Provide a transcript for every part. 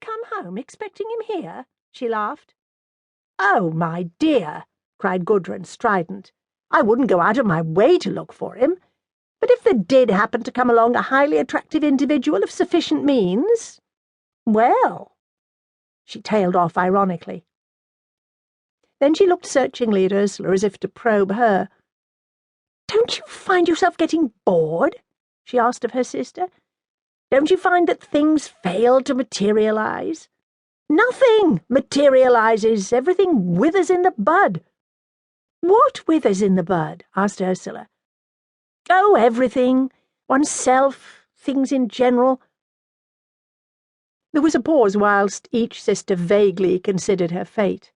come home expecting him here?" she laughed. "Oh, my dear," cried Gudrun, strident. "I wouldn't go out of my way to look for him. But if there did happen to come along a highly attractive individual of sufficient means, well—" She tailed off ironically. Then she looked searchingly at Ursula as if to probe her. "Don't you find yourself getting bored?" she asked of her sister. "Don't you find that things fail to materialize? Nothing materializes. Everything withers in the bud." "What withers in the bud?" asked Ursula. "Oh, everything. Oneself, things in general." There was a pause whilst each sister vaguely considered her fate.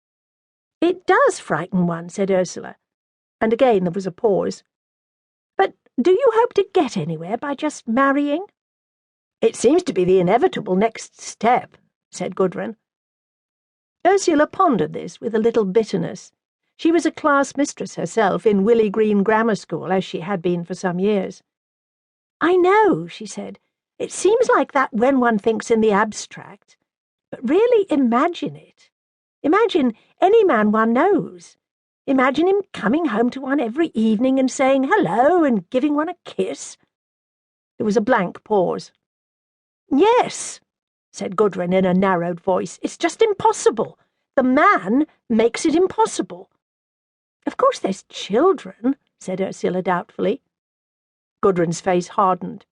"It does frighten one," said Ursula, and again there was a pause. "But do you hope to get anywhere by just marrying?" "It seems to be the inevitable next step," said Gudrun. Ursula pondered this with a little bitterness. She was a class mistress herself in Willey Green Grammar School, as she had been for some years. "I know," she said. "It seems like that when one thinks in the abstract. But really imagine it. Imagine any man one knows. Imagine him coming home to one every evening and saying hello and giving one a kiss." There was a blank pause. "Yes," said Gudrun in a narrowed voice. "It's just impossible. The man makes it impossible." "Of course there's children," said Ursula doubtfully. Gudrun's face hardened.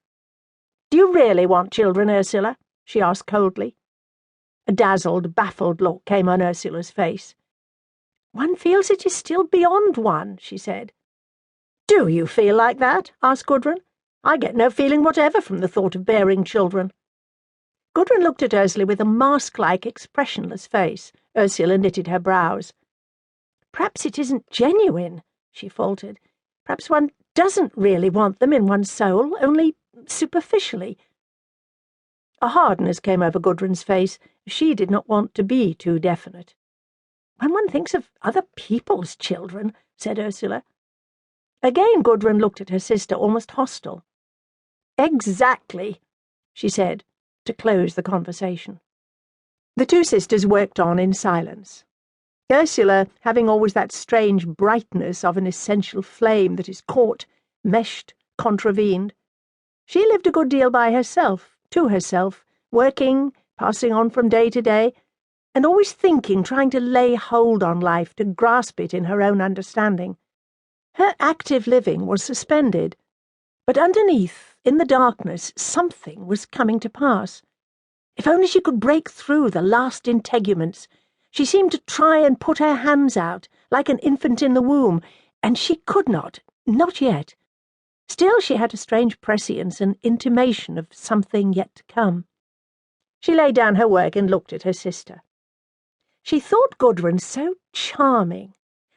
"Do you really want children, Ursula?" she asked coldly. A dazzled, baffled look came on Ursula's face. "One feels it is still beyond one," she said. "Do you feel like that?" asked Gudrun. "I get no feeling whatever from the thought of bearing children." Gudrun looked at Ursula with a mask-like, expressionless face. Ursula knitted her brows. "Perhaps it isn't genuine," she faltered. "Perhaps one doesn't really want them in one's soul, only superficially." A hardness came over Gudrun's face. She did not want to be too definite. "When one thinks of other people's children," said Ursula. Again Gudrun looked at her sister, almost hostile. "Exactly," she said, to close the conversation. The two sisters worked on in silence. Ursula, having always that strange brightness of an essential flame that is caught, meshed, contravened. She lived a good deal by herself, to herself, working, passing on from day to day, and always thinking, trying to lay hold on life, to grasp it in her own understanding. Her active living was suspended, but underneath, in the darkness, something was coming to pass. If only she could break through the last integuments. She seemed to try and put her hands out, like an infant in the womb, and she could not yet. Still she had a strange prescience, an intimation of something yet to come. She laid down her work and looked at her sister. She thought Gudrun so charming,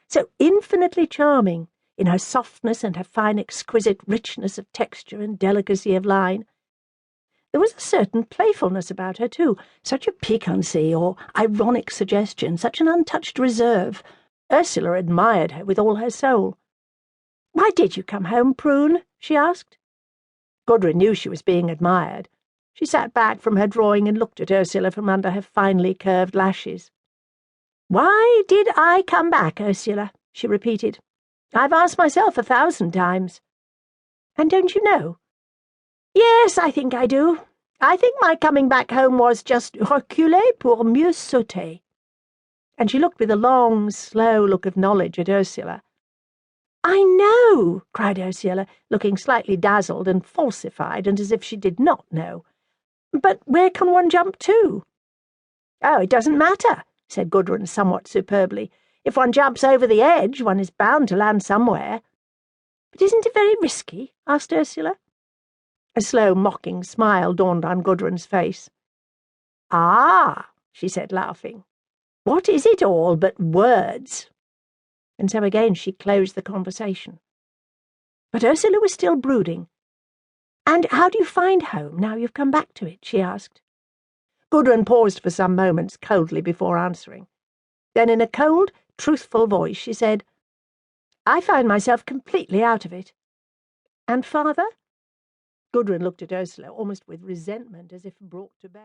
so infinitely charming, in her softness and her fine exquisite richness of texture and delicacy of line. There was a certain playfulness about her, too, such a piquancy or ironic suggestion, such an untouched reserve. Ursula admired her with all her soul. "Why did you come home, Prune?" she asked. Gudrun knew she was being admired. She sat back from her drawing and looked at Ursula from under her finely curved lashes. "Why did I come back, Ursula?" she repeated. "I've asked myself 1,000 times. And don't you know? Yes, I think I do. I think my coming back home was just reculer pour mieux sauter." And she looked with a long, slow look of knowledge at Ursula. "I know," cried Ursula, looking slightly dazzled and falsified, and as if she did not know. "But where can one jump to?" "Oh, it doesn't matter," said Gudrun somewhat superbly. "If one jumps over the edge, one is bound to land somewhere." "But isn't it very risky?" asked Ursula. A slow, mocking smile dawned on Gudrun's face. "Ah," she said, laughing. "What is it all but words?" And so again she closed the conversation. But Ursula was still brooding. "And how do you find home now you've come back to it?" she asked. Gudrun paused for some moments coldly before answering. Then in a cold, truthful voice she said, "I find myself completely out of it." "And father?" Gudrun looked at Ursula almost with resentment, as if brought to bay.